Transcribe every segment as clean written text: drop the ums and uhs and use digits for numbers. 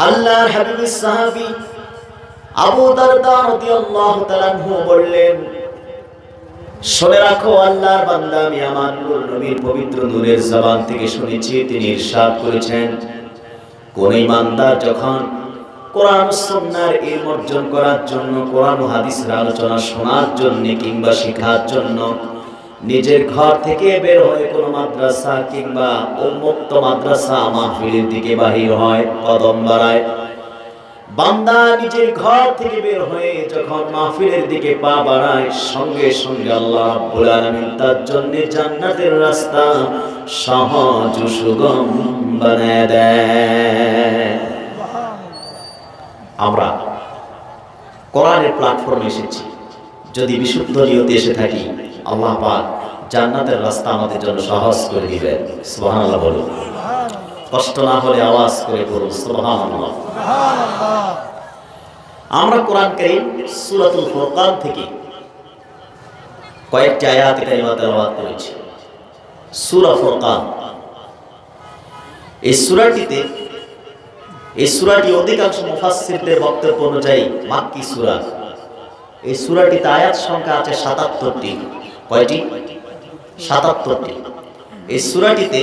আল্লাহর হাবিবের সাহাবী আবু দারদা রাদিয়াল্লাহু তাআলা আনহু বললেন, শুনে রাখো আল্লাহর বান্দা, আমি আমার নূর নবীর পবিত্র নূরের জবান থেকে শুনেছি, তিনি ইরশাদ করেছেন, কোন ঈমানদার যখন কোরআন সুন্নাহর ইলম অর্জন করার জন্য, কোরআন ও হাদিসের আলোচনা শোনার জন্য কিংবা শেখার জন্য নিজের ঘর থেকে বের হয়ে কোনো মাদ্রাসা কিংবা উন্মুক্ত মাদ্রাসা মাহফিলের দিকে বাহির হয়, কদম বাড়ায়, বান্দা নিজের ঘর থেকে বের হয়ে যখন মাহফিলের দিকে পা বাড়ায়, সঙ্গে সঙ্গে আল্লাহ রাব্বুল আলামিন তার জন্য জান্নাতের রাস্তা সহজ ও সুগম বানায় দেয়। আমরা কোরআনের প্ল্যাটফর্মে এসেছি, যদি বিশুদ্ধ নিয়তে এসে থাকি, আল্লাহ পাক জান্নাতের রাস্তা আমাদের জন্য সহজ করে দিবেন। সুবহানাল্লাহ বলুন। কষ্ট না হলে আওয়াজ করে বলুন সুবহানাল্লাহ। আমরা কোরআন কারীম সূরাতুল ফুরকান থেকে কয়েকটি আয়াত কারিমা তেলাওয়াত করেছি। সূরা ফুরকান, এই সূরাটি অধিকাংশ মুফাসসিরদের বক্তব্য অনুযায়ী মাক্কি সূরা। এই সূরাটিতে আয়াত সংখ্যা আছে ৭৭টি। কয়টি? ৭৭টি। এই সূরাটিতে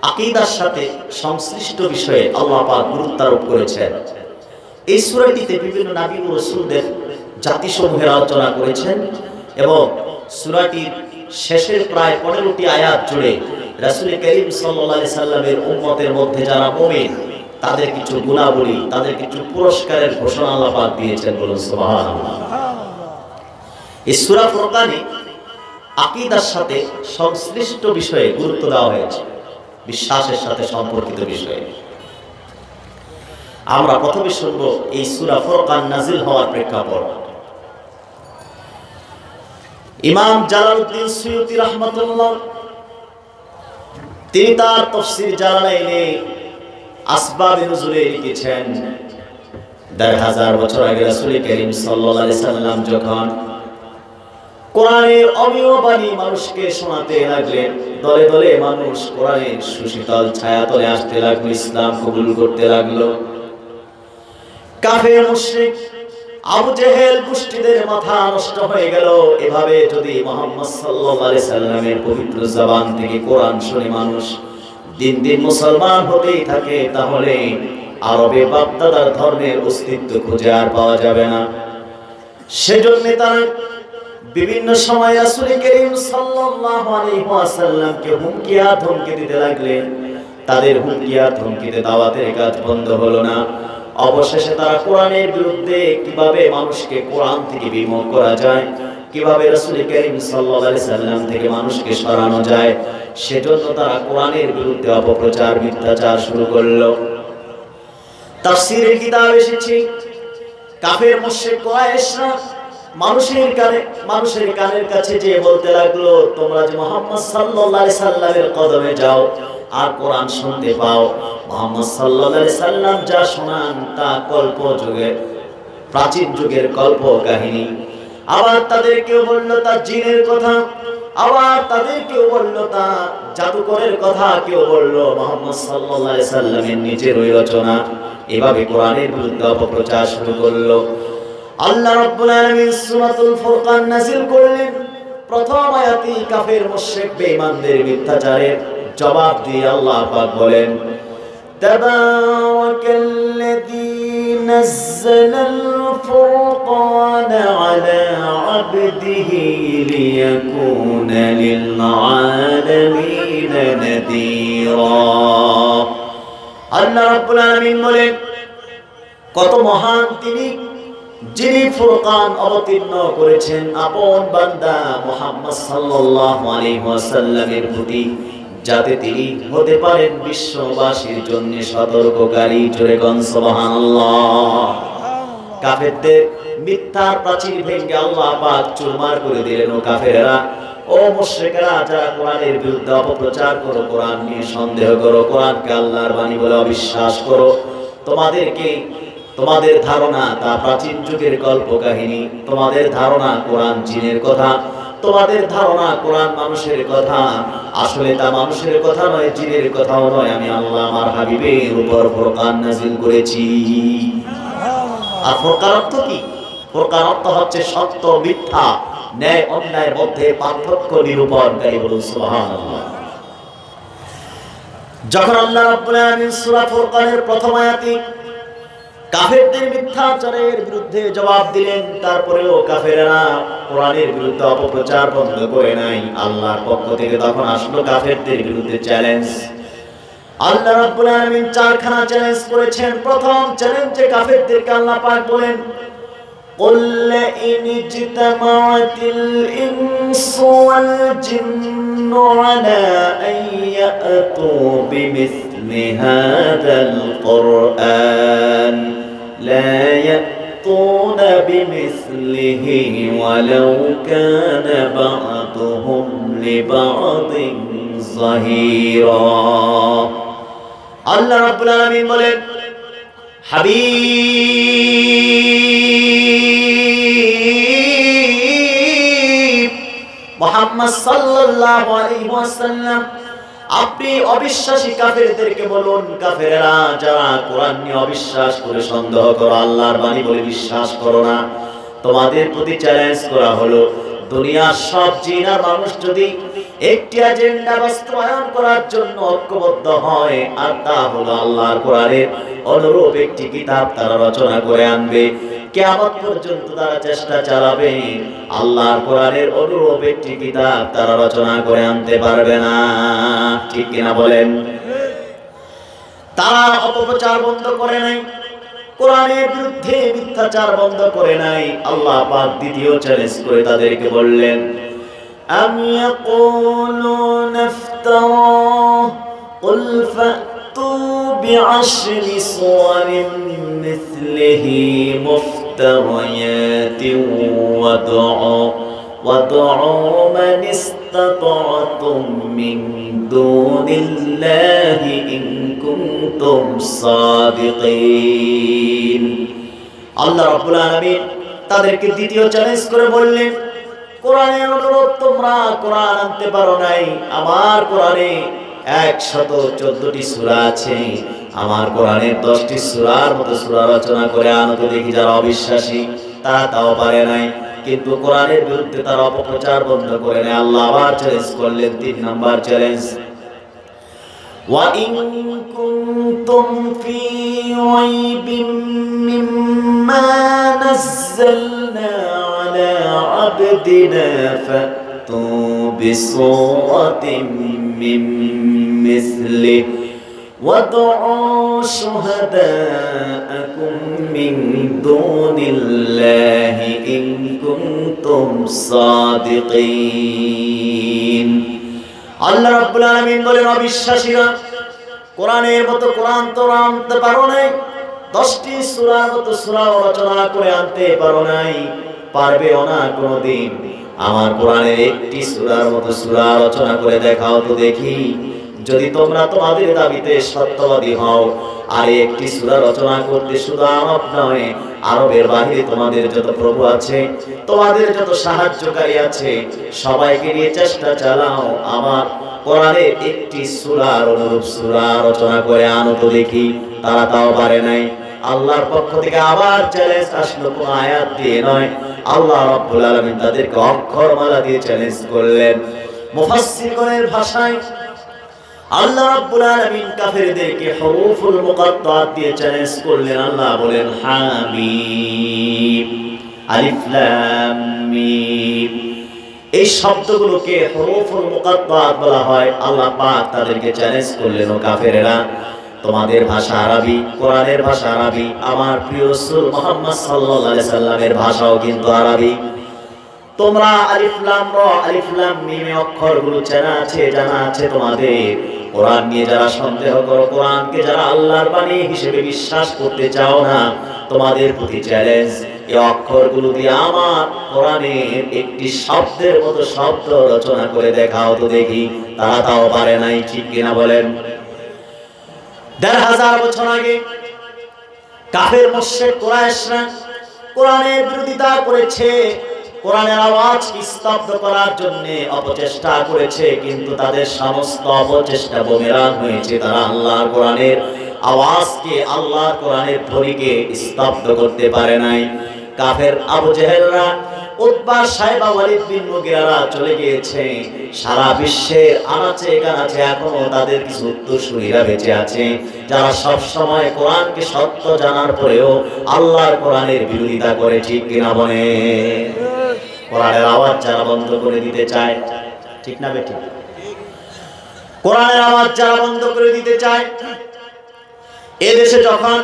আকীদার সাথে সংশ্লিষ্ট বিষয়ে আল্লাহ পাক গুরুত্ব আরোপ করেছেন। এই সূরাটিতে বিভিন্ন নবী ও রাসূলদের জাতিসমূহের আলোচনা করেছেন এবং সূরাটির শেষের প্রায় ১৫টি আয়াত জুড়ে রাসূল করিম সাল্লাল্লাহু আলাইহি সাল্লামের উম্মতের মধ্যে যারা মুমিন তাদের কিছু গুণাবলী, তাদের কিছু পুরস্কারের ঘোষণা আল্লাহ পাক দিয়েছেন। বলুন সুবহানাল্লাহ। এই সূরা ফুরকানে আকীদার সাথে সংশ্লিষ্ট বিষয়ে গুরুত্ব দেওয়া হয়েছে, বিশ্বাসের সাথে সম্পর্কিত বিষয়ে। আমরা প্রথমে শুনব এই সূরা ফুরকান নাজিল হওয়ার প্রেক্ষাপট। ইমাম জালালউদ্দিন সুয়ুতী রাহমাতুল্লাহ তিনি তার তাফসীর জালালাইনে আসবাবে নুজুলে লিখেছেন, ১৫০০ বছর আগে রাসূল করিম সাল্লাল্লাহু আলাইহি সাল্লাম যখন কোরআনের অমীয় বাণী মানুষকে শোনাতে লাগলেন, দলে দলে মানুষ কোরআনের সুশীতল ছায়াতলে আসতে লাগলো, ইসলাম কবুল করতে লাগলো। কাফের মুশরিক আবু জেহেল গোষ্ঠীদের মাথা নষ্ট হয়ে গেল। এভাবে যদি মুহাম্মদ সাল্লাল্লাহু আলাইহি সাল্লামের পবিত্র জবান থেকে কোরআন শুনে মানুষ দিন দিন মুসলমান হতেই থাকে, তাহলে আরবে বাপদাদার ধর্মের অস্তিত্ব খুঁজে আর পাওয়া যাবে না। সেজন্য তারা বিভিন্ন সময় রাসূল করিম সাল্লাল্লাহু আলাইহি ওয়াসাল্লামকে হুমকি আর ধমকি দিতে লাগলেন। তাদের হুমকি আর ধমকিতে দাওয়াতের কাজ বন্ধ হলো না। অবশেষে তারা কোরআনের বিরুদ্ধে কিভাবে মানুষকে কোরআন থেকে বিমুখ করা যায়, কিভাবে রাসূল করিম সাল্লাল্লাহু আলাইহি সাল্লাম থেকে মানুষকে সরানো যায়, সেজন্য তারা কোরআনের বিরুদ্ধে অপপ্রচার, মিথ্যাচার শুরু করলো। তাফসীরের কিতাব এসেছে, কাফের মুশরিক কুরাইশরা মানুষের কানের কাছে যে বলতে লাগলো, তোমরা যে মুহাম্মদ সাল্লাল্লাহু আলাইহি সাল্লামের কদমে যাও আর কোরআন শুনতে পাও, মুহাম্মদ সাল্লাল্লাহু আলাইহি সাল্লাম যা শোনান তা কল্প যুগের, প্রাচীন যুগের কল্প কাহিনী। আবার তাদের কেউ বলল তা জিনের কথা, আবার তাদের কেউ বলল তা জাদুকরের কথা, কেউ বলল মুহাম্মদ সাল্লাল্লাহু আলাইহি সাল্লামের নিজের ওই রচনা। এভাবে কোরআনের বিরুদ্ধে অপপ্রচার শুরু করলো। আল্লাহ রাব্বুল আলামিন সূরাতুল ফুরকান নাযিল করলেন। প্রথম আয়াতে কাফের মুশরিক বেঈমানদের মিথ্যাচারের জবাব দিয়ে আল্লাহ পাক বলেন, তাবারাকাল্লাযী নাযালাল ফুরকানা আলা আবদিহি লিয়াকুনা লিল আলামিনা নাযীরা। আল্লাহ রাব্বুল আলামিন বলেন, কত মহান তিনি যিনি ফুরকান অবতীর্ণ করেছেন আপন বান্দা মুহাম্মদ সাল্লাল্লাহু আলাইহি ওয়াসাল্লামের প্রতি, যাতে তিনি হতে পারেন বিশ্ববাসীর জন্য সতর্ককারী। জোরে কোন সুবহানাল্লাহ। কাফেরদের মিথ্যার প্রাচীর ভেঙে আল্লাহ পাক চুরমার করে দিলেন। ও কাফেররা, ও মুশরিকরা, যারা কোরআনের বিরুদ্ধে অপপ্রচার করো, কোরআন নিয়ে সন্দেহ করো, কোরআনকে আল্লাহর বাণী বলে অবিশ্বাস করো, তোমাদের ধারণা তা প্রাচীন যুগের কল্প কাহিনী, তোমাদের ধারণা কোরআন জিনের কথা, তোমাদের ধারণা কোরআন মানুষের কথা, আসলে তা মানুষের কথা নয়, জিনের কথাও নয়। আমি আল্লাহ আমার হাবিবের উপর ফুরকান নাযিল করেছি। আর ফুরকান অর্থ কি? ফুরকান অর্থ হচ্ছে সত্য মিথ্যা, ন্যায় অন্যায়ের মধ্যে পার্থক্য নিরূপণকারী। বলুন সুবহানাল্লাহ। যখন আল্লাহ রাব্বুল আলামিন সূরা ফুরকানের প্রথম আয়াতে কাফেরদের মিথ্যাচারের বিরুদ্ধে জবাব দিলেন, তারপরেও কাফেররা কোরআনের বিরুদ্ধে অপপ্রচার বন্ধ করে নাই। আল্লাহর পক্ষ থেকে তখন আসলো কাফেরদের বিরুদ্ধে চ্যালেঞ্জ। আল্লাহ রাব্বুল আলামিন চারখানা চ্যালেঞ্জ করেছেন। প্রথম চ্যালেঞ্জে কাফেরদেরকে আল্লাহ পাক বলেন, قل إن اجتمعت الإنس والجن على أن يأتوا بمثل هذا القرآن لا يأتون بمثله ولو كان بعضهم لبعض ظهيرا। আল্লাহ রাব্বুল আলামিন বলেন, হাবিব মুহাম্মদ সাল্লাল্লাহু আলাইহি ওয়াসাল্লাম, আপনি অবিশ্বাসী কাফেরদেরকে বলুন, কাফেররা যারা কোরআন নিয়ে অবিশ্বাস করে সন্দেহ করো, আল্লাহর বাণী বলে বিশ্বাস করো না, তোমাদের প্রতি চ্যালেঞ্জ করা হলো, দুনিয়ার সব জিন আর মানুষ যদি একটি এজেন্ডা বাস্তবায়ন করার জন্য ঐক্যবদ্ধ হয়, আর তা হলো আল্লাহর কোরআনের অনুরূপ একটি কিতাব তারা রচনা করে আনবে, কিয়ামত পর্যন্ত তারা চেষ্টা চালাবে, আল্লাহর কোরআনের অনুরূপ একটি কিতাব তারা রচনা করে আনতে পারবে না। ঠিক কিনা বলেন? তারা অপপ্রচার বন্ধ করে নাই, কোরআনের বিরুদ্ধে মিথ্যাচার বন্ধ করে নাই। আল্লাহ পাক দ্বিতীয় চ্যালেঞ্জ করে তাদেরকে বললেন, আম ইয়াকুলুনা ইফতারা কুল ফাতু বিআশরি সুওয়ারিন মিসলিহি মুফতারিয়াতিন ওয়াদউ মান ইসতাতা'তুম মিন দুনিল্লাহি ইন কুনতুম সাদিকিন। আল্লাহ রাব্বুল আলামিন তাদেরকে দ্বিতীয় চ্যালেঞ্জ করে বললেন, কোরআনের অনুরূপ তোমরা কোরআন আনতে পারো নাই। আমার কোরআনে 114টি সূরা আছে, আমার কোরআনের 10টি সূরার মতো সূরা রচনা করে আনো তো দেখি। যারা অবিশ্বাসী তারা তাও পারে নাই, কিন্তু কোরআনের বিরুদ্ধে তারা অপপ্রচার বন্ধ করে নাই। আল্লাহ আবার চ্যালেঞ্জ করলেন, 3 নাম্বার চ্যালেঞ্জ, وَإِن كُنتُمْ فِي رَيْبٍ مِّمَّا نَزَّلْنَا عَلَى عَبْدِنَا فَأْتُوا بِسُورَةٍ مِّن مِّثْلِهِ وَادْعُوا شُهَدَاءَكُم مِّن دُونِ اللَّهِ إِن كُنتُمْ صَادِقِينَ। আল্লাহ রাব্বুল আলামিন বলেন, অবিশ্বাসীরা কোরআনের মতো কোরআন তো আনতে পারো নাই, 10টি সূরার মতো সূরা রচনা করে আনতে পারো নাই, পারবেও না কোনোদিন। আমার কোরআনের একটি সূরার মতো সূরা রচনা করে দেখাও তো দেখি। যদি তোমরা তোমাদের দাবিতে সত্যবাদী হও, আর একটি সূরা রচনা করতে শুধু আরব নয়, আরবের বাহিরে তোমাদের যত প্রভু আছে, তোমাদের যত সাহায্যকারী আছে, সবাইকে নিয়ে চেষ্টা চালাও, আমার কোরআনের একটি সূরার অনুরূপ সূরা রচনা করে আনো তো দেখি। তারা তাও পারে নাই। আল্লাহর পক্ষ থেকে আবার চ্যালেঞ্জ আসলো, কোন আয়াত দিয়ে নয়, আল্লাহ রাব্বুল আলামিন তাদেরকে অক্ষরমালা দিয়ে চ্যালেঞ্জ করলেন। মুফাসসিরগণের ভাষায় আল্লাহ রাব্বুল আলামিন কাফেরদেরকে হুরুফুল মুকাত্তাআত দিয়ে চ্যালেঞ্জ করলেন। আল্লাহ বলেন, হামিম, আলিফ লাম মিম, এই শব্দগুলোকে হুরুফুল মুকাত্তাআত বলা হয়। আল্লাহ পাক তাদেরকে চ্যালেঞ্জ করলেন, ও কাফেরেরা, তোমাদের ভাষা আরবি, কোরআনের ভাষা আরবি, আমার প্রিয় রাসূল মুহাম্মদ সাল্লাল্লাহু আলাইহি সাল্লামের ভাষাও কিন্তু আরবি। তোমরা আলিফ লাম র, আলিফ লাম মিম অক্ষরগুলো জানা আছে তোমাদের। কোরআন নিয়ে যারা সন্দেহ করো, কোরআনকে যারা আল্লাহর বাণী হিসেবে বিশ্বাস করতে চাও না, তোমাদের প্রতি চ্যালেঞ্জ, এই অক্ষরগুলো দিয়ে আমার কোরআনের একটি শব্দের মতো শব্দ রচনা করে দেখাও তো দেখি। তারা তাও পারে নাই। ঠিক কিনা বলেন? ১৫০০ বছর আগে কাফের মুশরিক কুরাইশরা কোরআনের বিরোধিতা করেছে, কোরআনের আওয়াজ স্তব্ধ করার জন্য অপচেষ্টা করেছে, কিন্তু তাদের সমস্ত অপচেষ্টা বুমেরাং হয়েছে। তারা আল্লাহর কোরআনের আওয়াজকে, আল্লাহর কোরআনের ধ্বনিকে স্তব্ধ করতে পারে নাই। কাফের আবু জেহেলরা, উতবা, সাইবা, ওয়ালিদ বিন মুগিরারা চলে গিয়েছে। সারা বিশ্বের আনাচে কানাচে এখনো তাদের কিছু উত্তরসূরিরা বেঁচে আছে, যারা সব সময় কোরআনকে সত্য জানার পরেও আল্লাহর কোরআনের বিরোধিতা করে। ঠিক কিনা বলে? কোরআনের আওয়াজ যারা বন্ধ করে দিতে চায়, ঠিক না বেঠিক? কোরআনের আওয়াজ যারা বন্ধ করে দিতে চায়, এদেশে যখন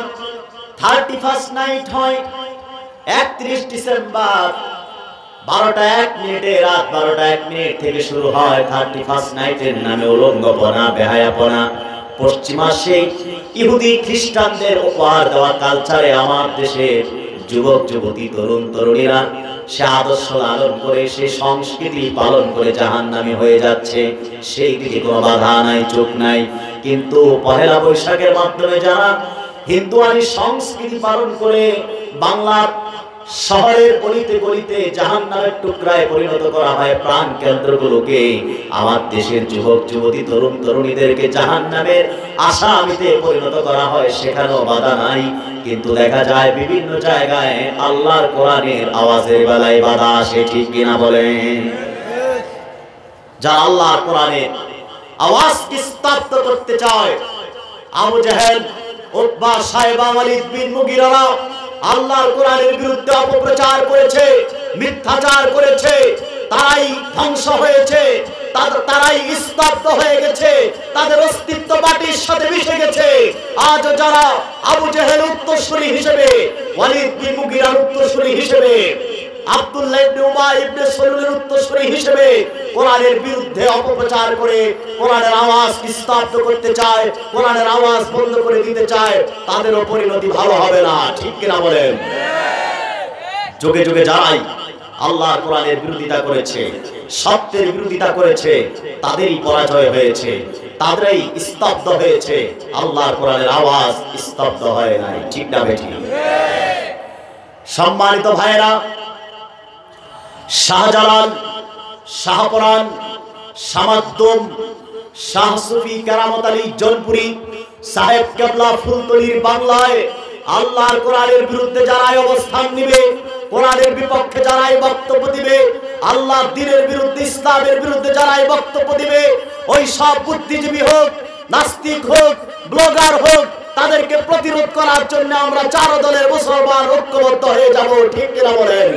31st নাইট হয়, 31 ডিসেম্বর 12টা 1 মিনিটে, রাত 12টা 1 মিনিট থেকে শুরু হয় 31st নাইটের নামে উলঙ্গপনা, বেহায়াপনা। পশ্চিমা সেই ইহুদি খ্রিস্টানদের উপহার দেওয়া কালচারে আমার দেশের যুবক যুবতী, তরুণ তরুণীরা সে আদর্শ লালন করে, সে সংস্কৃতি পালন করে জাহান্নামী হয়ে যাচ্ছে। সেই দিকে কোনো বাধা নাই, চোখ নাই। কিন্তু পহেলা বৈশাখের মাধ্যমে যারা হিন্দুয়ানি সংস্কৃতি পালন করে বাংলার শহরের গলিতে গলিতে জাহান্নামের টুকরায় পরিণত করা হয় প্রাণ কেন্দ্রগুলোকে, আমার দেশের যুবক যুবতী, তরুণ তরুণীদেরকে জাহান্নামের আসামিতে পরিণত করা হয়, সেখানেও বাধা নাই। কিন্তু দেখা যায় বিভিন্ন জায়গায় আল্লাহর কোরআনের আওয়াজের বেলায় বাধা আসে। ঠিক কিনা বলেন? যারা আল্লাহর কোরআনের আওয়াজকে স্তব্ধ করতে চায়, আবু জেহেল, উতবা, সাইবা, ওয়ালিদ বিন মুগিরারা আল্লাহর কোরআনের বিরুদ্ধে অপপ্রচার করেছে, মিথ্যাচার করেছে, তারাই ধ্বংস হয়েছে, তারাই স্তব্ধ হয়ে গেছে, তাদের অস্তিত্ব মাটির সাথে মিশে গেছে। আজ যারা আবু জেহেল উত্তরসূরি হিসেবে, ওয়ালিদ বিন মুগিরার উত্তরসূরি হিসেবে, আব্দুল্লাহ ইবনে উবাই ইবনে সালুলের উত্তরসূরি হিসেবে কোরআনের বিরুদ্ধে অপপ্রচার করে কোরআনের আওয়াজ স্তব্ধ করতে চায়, কোরআনের আওয়াজ বন্ধ করে দিতে চায়, তাদেরও পরিণতি ভালো হবে না। ঠিক কিনা বলেন? যুগে যুগে যারাই আল্লাহর কোরআনের বিরোধিতা করেছে, সত্যের বিরোধিতা করেছে, তাদেরই পরাজয় হয়েছে, তাদেরই স্তব্ধ হয়েছে। আল্লাহর কোরআনের আওয়াজ স্তব্ধ হয় নাই। ঠিক না বেঠিক? সম্মানিত ভাইরা, শাহজালাল, শাহপরান, শামাদ্দুম, শাহ সুফি কেরামত আলী জনপুরি সাহেব কেবলা ফুলতলির বাংলায় আল্লাহর কোরআনের বিরুদ্ধে যারাই অবস্থান নিবে, কোরআনের বিপক্ষে যারাই বক্তব্য দিবে, আল্লাহর দ্বীনের বিরুদ্ধে, ইসলামের বিরুদ্ধে যারাই বক্তব্য দিবে, ওই সব বুদ্ধিজীবী হোক, নাস্তিক হোক, ব্লগার হোক, তাদেরকে প্রতিরোধ করার জন্য আমরা 4 দলের মুসলমান ঐক্যবদ্ধ হয়ে যাব। ঠিক কিনা বলেন?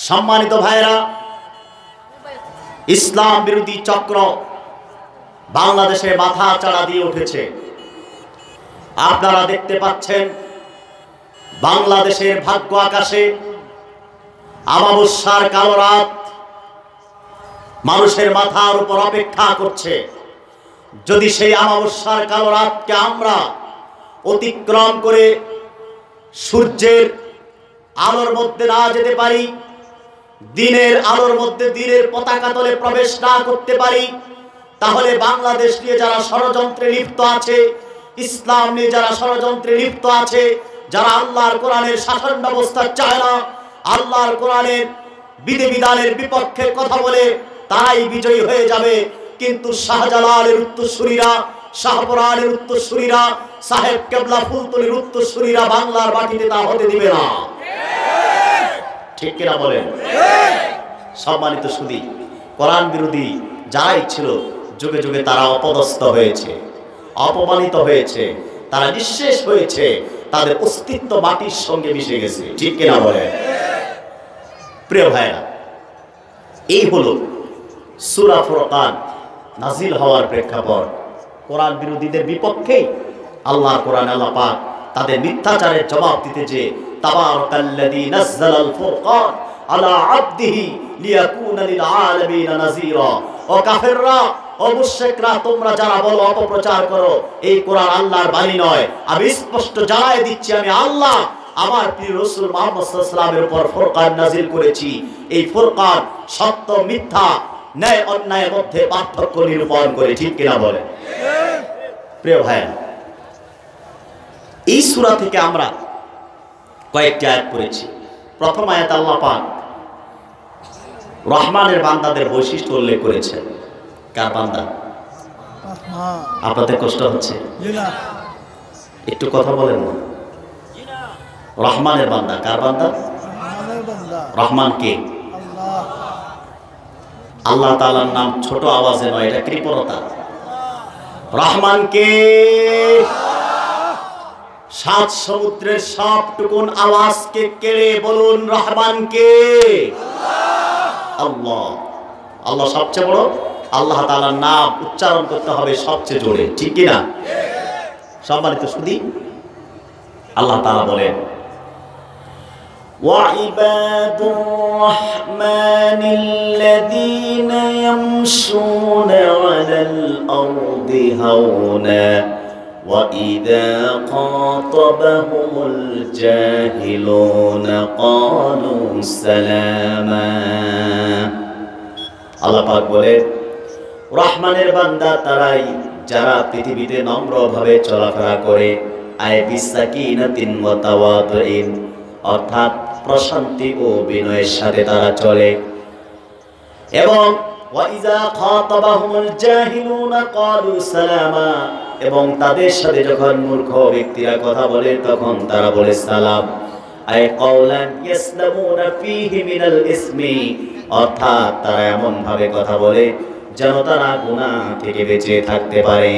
সম্মানিত ভাইরা, ইসলাম বিরোধী চক্র বাংলাদেশে মাথা চাড়া দিয়ে উঠেছে। আপনারা দেখতে পাচ্ছেন বাংলাদেশের ভাগ্য আকাশে আমাবস্যার কালো রাত মানুষের মাথার উপর অপেক্ষা করছে। যদি সেই আমাবস্যার কালো রাতকে আমরা অতিক্রম করে সূর্যের আলোর মধ্যে না যেতে পারি, দিনের আলোর মধ্যে দিনের পতাকা তলে প্রবেশ না করতে পারি, তাহলে বাংলাদেশ নিয়ে যারা ষড়যন্ত্রে লিপ্ত আছে, ইসলাম নিয়ে যারা ষড়যন্ত্রে লিপ্ত আছে, যারা আল্লাহর কোরআনের শাসন ব্যবস্থা চায় না, আল্লাহর কোরআনের বিধিবিধানের বিপক্ষে কথা বলে, তারাই বিজয়ী হয়ে যাবে। কিন্তু শাহজালালের উত্তরসূরিরা, শাহপরানের উত্তরসূরিরা, সাহেব কেবলা ফুলতলির উত্তরসূরিরা বাংলার মাটিতে তা হতে দিবে না। ঠিক কিনা বলেন? সম্মানিত সুধী, কোরআন বিরোধী যারাই ছিল যুগে যুগে তারা অপদস্থ হয়েছে, অপমানিত হয়েছে, তারা নিঃশেষ হয়েছে, তাদের অস্তিত্ব মাটির সঙ্গে মিশে গেছে। ঠিক কিনা বলেন? প্রিয় ভাইরা, এই হলো সূরা ফুরকান নাজিল হওয়ার প্রেক্ষাপট। কোরআন বিরোধীদের বিপক্ষে আল্লাহর কোরআন, আল্লাহ পাক তাদের মিথ্যাচারের জবাব দিতে যে তাবারাকাল্লাযী নাযালাল ফুরকান আলা আবদিহি লিয়াকুনা লিল আলামিন নাযীরা। ও কাফেররা, ও মুশরিকরা, তোমরা যারা বলো, অপপ্রচার করো এই কোরআন আল্লাহর বাণী নয়, আমি স্পষ্ট জানাই দিচ্ছি আমি আল্লাহ আমার প্রিয় রাসূল মুহাম্মদ সাল্লাল্লাহু আলাইহি ওয়াসাল্লামের উপর ফুরকান নাযিল করেছি। এই ফুরকান সত্য মিথ্যা, ন্যায় অন্যায়ের মধ্যে পার্থক্য নিরূপণ করে। ঠিক কিনা বলে? প্রিয় ভাই, এই সূরা থেকে আমরা কয়েকটি আয়াত পড়েছি। প্রথম আয়াত আল্লাহ পাক রহমানের বান্দাদের বৈশিষ্ট্য উল্লেখ করেছেন। কার বান্দা? আপনাদের কষ্ট হচ্ছে? একটু কথা বলেন না। রহমানের বান্দা। কার বান্দা? রহমান কে? আল্লাহ তাআলার নাম ছোট আওয়াজে নয়, এটা কৃপণতা। রহমান কে? সাত সমুদ্রের সবটুকুন আওয়াজকে কেড়ে বলুন, রহমান কে? আল্লাহ। আল্লাহ সবচেয়ে বড়। আল্লাহ তাআলার নাম উচ্চারণ করতে হবে সবচেয়ে জোরে। ঠিক কি না? সম্মানিত সুধী, আল্লাহ তাআলা বলেন, وعباد الرحمن الذين يمشون على الأرض هونا وإذا خاطبهم الجاهلون قالوا سلاما। আল্লাহ পাক বলেন, রহমানের বান্দা তারাই যারা পৃথিবীতে নম্রভাবে চলাফেরা করে, আয় বিসাকিনাতিন ওয়া তাওয়াদুইন, অর্থাৎ প্রশান্তি ও বিনয়ের সাথে তারা চলে। এবং ওয়াইজা খাতাবাহুমুল জাহিলুনা ক্বালু সালামা, এবং তাদের সাথে যখন মূর্খ ব্যক্তিরা কথা বলে তখন তারা বলে সালাম। আই কাওলান ইয়াসলামুনা ফীহি মিনাল ইসমি, অর্থাৎ তারা এমন ভাবে কথা বলে যেন তারা গুনাহ থেকে বেঁচে থাকতে পারে।